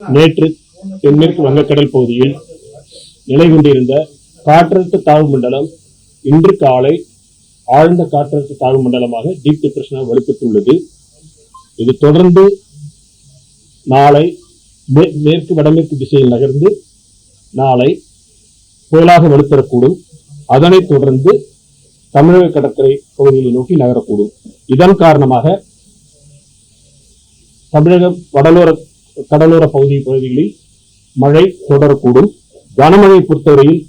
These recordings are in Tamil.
நேற்று தென்மேற்கு வங்கக்கடல் பகுதியில் நிலை கொண்டிருந்த காற்றழுத்த தாழ்வு மண்டலம் இன்று காலை ஆழ்ந்த காற்றழுத்த தாழ்வு மண்டலமாக டீப் டிப்ரெஷனாக வலுப்பெற்றுள்ளது. இது தொடர்ந்து நாளை மேற்கு வடமேற்கு திசையில் நகர்ந்து நாளை புயலாக வலுப்பெறக்கூடும். அதனைத் தொடர்ந்து தமிழக கடற்கரை பகுதிகளை நோக்கி நகரக்கூடும். இதன் காரணமாக தமிழக கடலோர பகுதிகளில் மழை தொடரக்கூடும். கனமழையை பொறுத்தவரையில்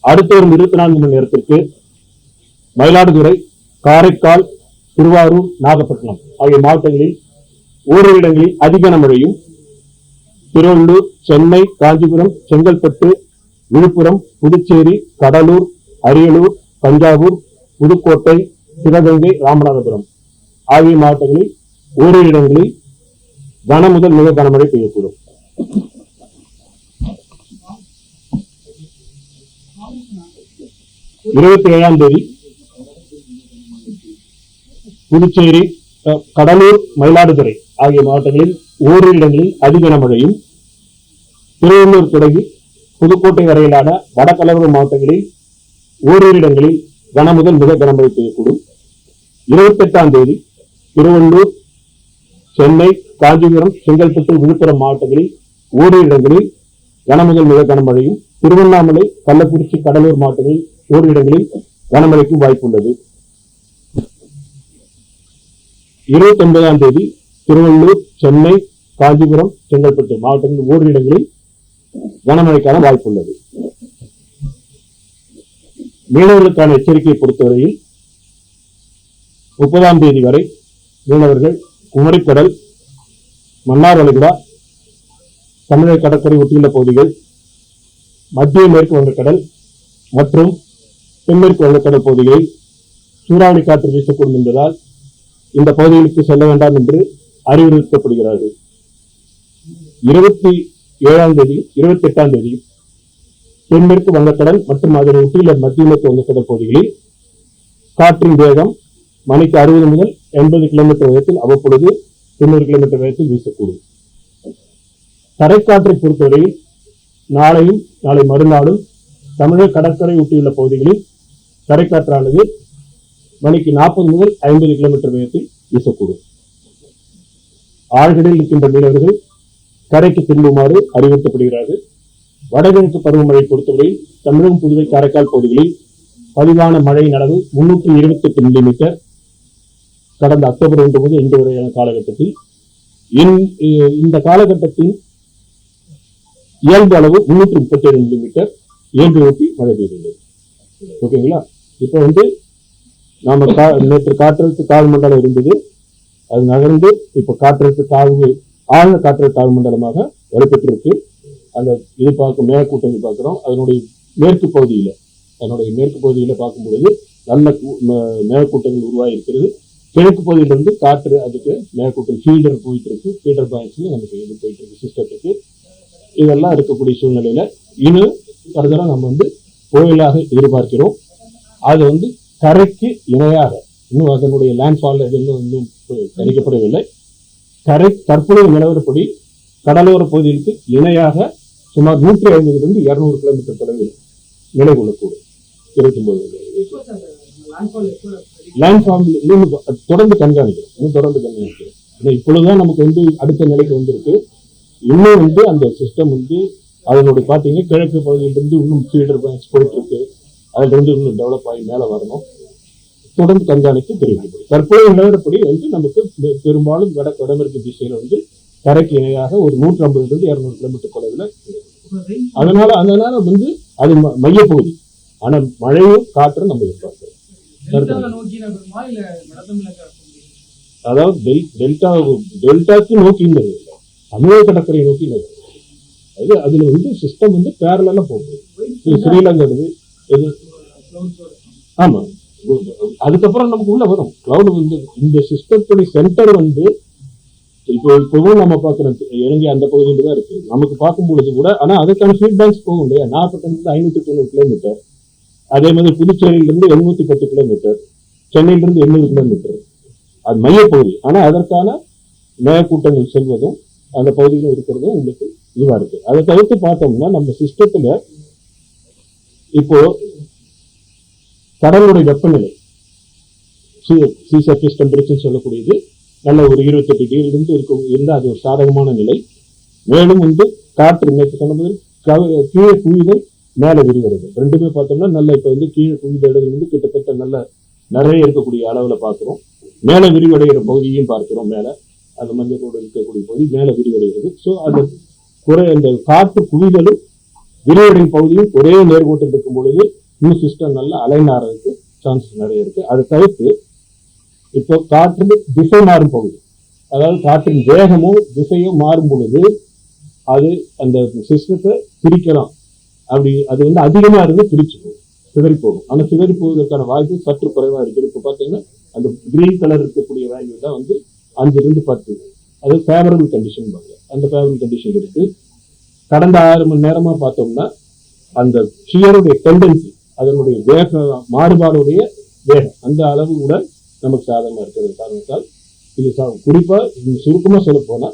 அடுத்த வரும் 24 மணி நேரத்திற்கு மயிலாடுதுறை, காரைக்கால், திருவாரூர், நாகப்பட்டினம் ஆகிய மாவட்டங்களில் ஓரிரு இடங்களில் அதிக கனமழையும், திருவள்ளூர், சென்னை, காஞ்சிபுரம், செங்கல்பட்டு, விழுப்புரம், புதுச்சேரி, கடலூர், அரியலூர், தஞ்சாவூர், புதுக்கோட்டை, சிவகங்கை, ராமநாதபுரம் ஆகிய மாவட்டங்களில் ஓரிரு இடங்களில் கன முதல் மிக கனமழை பெய்யக்கூடும். இருபத்தி 7ஆம் தேதி புதுச்சேரி, கடலூர், மயிலாடுதுறை ஆகிய மாவட்டங்களில் ஓரிரு இடங்களில் அதிக கனமழையும், திருவள்ளூர் தொடங்கி புதுக்கோட்டை வரையிலான வடகடலோர மாவட்டங்களில் ஓரிரு இடங்களில் கன முதல் மிக கனமழை பெய்யக்கூடும். 28ஆம் தேதி திருவள்ளூர், சென்னை, காஞ்சிபுரம், செங்கல்பட்டு, விழுப்புரம் மாவட்டங்களில் ஓரிரு இடங்களில் கன முதல் மிக கனமழையும், திருவண்ணாமலை, கள்ளக்குறிச்சி, கடலூர் மாவட்டங்களில் ஓரிரு இடங்களில் கனமழைக்கு வாய்ப்புள்ளது. 29ஆம் தேதி திருவள்ளூர், சென்னை, காஞ்சிபுரம், செங்கல்பட்டு மாவட்டங்களில் ஓரிரு இடங்களில் கனமழைக்கான வாய்ப்புள்ளது. மீனவர்களுக்கான எச்சரிக்கையை பொறுத்தவரையில் 30ஆம் தேதி வரை மீனவர்கள் குமரிக்கடல், மன்னார் வளைகுடா, தமிழக கடற்கரை ஒட்டியுள்ள பகுதிகள், மத்திய மேற்கு வங்கக்கடல் மற்றும் தென்மேற்கு வங்கக்கடல் பகுதிகளில் சூறாவளி காற்று வீசக்கூடும் என்பதால் இந்த பகுதிகளுக்கு செல்ல வேண்டாம் என்று அறிவுறுத்தப்படுகிறார்கள். 27ஆம் தேதி 28ஆம் தேதி தென்மேற்கு வங்கக்கடல் மற்றும் அதனை ஒட்டியுள்ள மத்திய மேற்கு வங்கக்கடல் பகுதிகளில் காற்றின் வேகம் மணிக்கு 60 முதல் 80 கிலோமீட்டர் வேகத்தில் அவ்வப்பொழுது 90 கிலோமீட்டர் வேகத்தில் வீசக்கூடும். தரைக்காற்றை பொறுத்தவரையில் நாளையும் நாளை மறுநாளும் தமிழக கடற்கரை ஒட்டியுள்ள பகுதிகளில் தரைக்காற்றானது மணிக்கு 40 முதல் 50 கிலோமீட்டர் வேகத்தில் வீசக்கூடும். ஆழ்கடலில் இருக்கின்ற மீனவர்கள் கரைக்கு திரும்புமாறு அறிவுறுத்தப்படுகிறார்கள். வடகிழக்கு பருவமழை பொறுத்தவரையில் தமிழகம், புதுவை, காரைக்கால் பகுதிகளில் பதிவான மழையின் அளவு 328 மில்லிமீட்டர் கடந்த அக்டோபர் 1 முதல் இன்று வரையான காலகட்டத்தில். இந்த காலகட்டத்தின் இயல்பு அளவு 337 மில்லிமீட்டர் இயல்பை ஒட்டி மழை பெய்துள்ளது. ஓகேங்களா? இப்ப நாம நேற்று காற்றழுத்த தாழ்வு மண்டலம் இருந்தது, அது நகர்ந்து இப்ப காற்றழுத்த தாழ்வு ஆழ்ந்த காற்றழுத்த தாழ்வு மண்டலமாக வலுப்பெற்றிருக்கு. அந்த இது மேற்கூட்டங்கள் பார்க்கிறோம். அதனுடைய மேற்கு பகுதியில பார்க்கும் பொழுது நல்ல மேற்கூட்டங்கள் உருவாகி இருக்கிறது. கிழக்கு பகுதியிலிருந்து காற்று அதுக்கு மேற்கூட்டம் ஃபீல்டர் போயிட்டு இருக்கு. ஃபீல்டர் பாயிண்ட்ஸ்ல நமக்கு இது போயிட்டு இருக்கு சிஸ்டத்துக்கு. இதெல்லாம் இருக்கக்கூடிய சூழ்நிலையில இன்னும் ஃபர்தரா நம்ம புயலாக எதிர்பார்க்கிறோம். அது கரைக்கு இணையாக இன்னும் அதனுடைய லேண்ட்ஃபால் இன்னும் கணிக்கப்படவில்லை. கரை தற்போதைய நிலவரப்படி கடலோர பகுதிகளுக்கு இணையாக சுமார் 150 200 கிலோமீட்டர் தொலைவில் நிலை கொள்ளக்கூடும். 29 லேண்ட்ஃபால் தொடர்ந்து கண்காணிக்கிறோம். இப்பொழுதுதான் நமக்கு அடுத்த நிலைக்கு வந்திருக்கு. இன்னும் அந்த சிஸ்டம் அதனுடைய பாத்தீங்கன்னா கிழக்கு பகுதியிலிருந்து இன்னும் ஃபீல்டர் பாயிண்ட்ஸ் போயிட்டு இருக்கு. அதுல இன்னும் டெவலப் ஆகி மேல வரணும். தொடர்ந்து கண்காணித்து தெரிவிக்கப்படும். தற்போதைய நிலவரப்படி நமக்கு பெரும்பாலும் வடமேற்கு திசையில கரைக்கு இணையாக ஒரு 150 200 கிலோமீட்டர் தொலைவில். அதனால அது மையப்பகுதி. ஆனா மழையும் காற்றும் நம்ம எதிர்பார்க்கிறோம். அதாவது டெல்டாக்கு நோக்கி தமிழக கடற்கரை நோக்கி அதுல சிஸ்டம் பேரலா போகுது. ஸ்ரீலங்கா ஆமா, அதுக்கப்புறம் நமக்கு உள்ள வரும் கிளவுட். இந்த சிஸ்டத்துடைய சென்டர் இப்பவும் நம்ம பாக்குறோம் இலங்கை அந்த பகுதியில தான் இருக்கு. நமக்கு பார்க்கும் பொழுது கூட ஆனா அதுக்கான ஃபீட்பேக்ஸ் போகும் இல்லையா? நாகப்பட்டினத்துல 590 கிலோமீட்டர், அதே மாதிரி புதுச்சேரியிலிருந்து 710 கிலோமீட்டர், சென்னையிலிருந்து 800 கிலோமீட்டர் அது மையப்பகுதி. ஆனா அதற்கான மேற்கூட்டங்கள் செல்வதும் அந்த பகுதியில் இருக்கிறதும் உங்களுக்கு இதுவா இருக்கு. அதை தவிர்த்து பார்த்தோம்னா நம்ம சிஸ்டத்துல இப்போ கடலுடைய வெப்பநிலை சி சர்ஃபேஸ் டெம்பரேச்சர் சொல்லக்கூடியது நல்ல ஒரு 28 டிகிரிலிருந்து இருந்தால் அது ஒரு சாதகமான நிலை. மேலும் காற்று நேற்று சொன்னது கீழே குவிதல் மேலே விரிவடைது ரெண்டுமே பார்த்தோம்னா நல்ல இப்போ கீழே குவித இடத்துல கிட்டத்தட்ட நல்ல நிறைய இருக்கக்கூடிய அளவில் பார்க்குறோம். மேலே விரிவடைகிற பகுதியும் பார்க்கிறோம். மேலே அது மஞ்சளோடு இருக்கக்கூடிய பகுதி மேலே விரிவடைகிறது. ஸோ அந்த காற்று குவிதலும் விரிவடையும் பகுதியும் ஒரே நேர்கோட்டில் இருக்கும் பொழுது இன்னும் சிஸ்டம் நல்லா அலைன் ஆகிறதுக்கு சான்சஸ் நிறைய இருக்கு. அதை தவிர்த்து இப்போ காற்று திசை மாறும் பகுதி, அதாவது காற்றின் வேகமோ திசையோ மாறும் பொழுது அது அந்த சிஸ்டத்தை பிரிக்கலாம். அப்படி அது அதிகமா இருந்து பிரிச்சு போகும், சிதறி போகும். ஆனால் சிதறி போவதற்கான வாய்ப்பு சற்று குறைவா இருக்கு. இப்போ பார்த்தீங்கன்னா அந்த கிரீன் கலர் இருக்கக்கூடிய வேல்யூ தான் 5 to 10, அது ஃபேவரபிள் கண்டிஷன் பாருங்க. அந்த ஃபேவரபிள் கண்டிஷன் இருக்கு. கடந்த 6 மணி நேரமா பார்த்தோம்னா அந்த ஷியருடைய டெண்டன்சி, அதனுடைய வேக மாறுபாடுடைய வேகம் அந்த அளவு கூட நமக்கு சாதகமா இருக்கிறது காரணத்தால் இது குறிப்பா சுருக்கமா சொல்ல போனா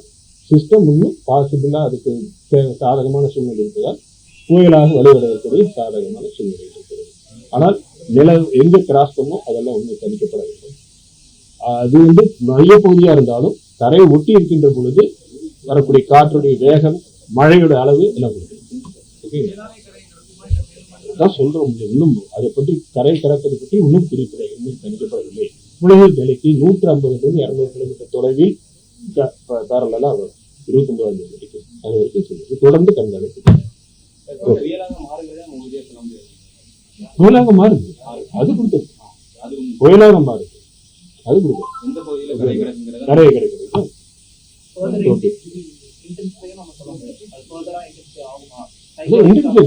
சிஸ்டம் இன்னும் பாசிபிளா அதுக்கு சாதகமான சூழ்நிலை இருப்பதால் புயலாக வலுவடையக்கூடிய சாதகமான சூழ்நிலை இருக்கிறது. ஆனால் நில எங்க கிராஸ் பண்ணும் அதெல்லாம் ஒன்றும் தணிக்கப்படவில்லை. அது மையப்பகுதியா இருந்தாலும் தரையை ஒட்டி இருக்கின்ற பொழுது வரக்கூடிய காற்றுடைய வேகம் மழையோட அளவு எல்லாம் தான் சொல்றோம். இன்னும் அதை பற்றி கரை கடப்பதை பற்றி இன்னும் குறிப்பிட இன்னும் தணிக்கப்படவில்லை. புலகு நிலைக்கு 150 to 200 கிலோமீட்டர் தொலைவில் பேரலா வரும் 29ஆம் தேதி வரைக்கும். அது வரைக்கும் சொல்லுது. தொடர்ந்து கண்காணிப்பு புயலாக மாறுது. அது கொடுத்தது புயலாக மாறுது. அது கொடுக்கும் நிறைய கிடைக்கிறது.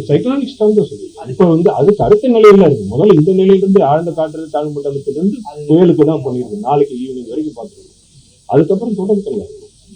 சைக்ளானிக் ஸ்டார்ம் தான் சொல்லுது. இப்போ அதுக்கு அடுத்த நிலையில இருக்கு. முதல்ல இந்த நிலையிலிருந்து ஆழ்ந்த காற்று தாழ்வு மண்டலத்திலிருந்து புயலுக்கு தான் பண்ணிருக்கு. நாளைக்கு ஈவினிங் வரைக்கும் பார்த்துருக்கோம். அதுக்கப்புறம் தொடர்ந்து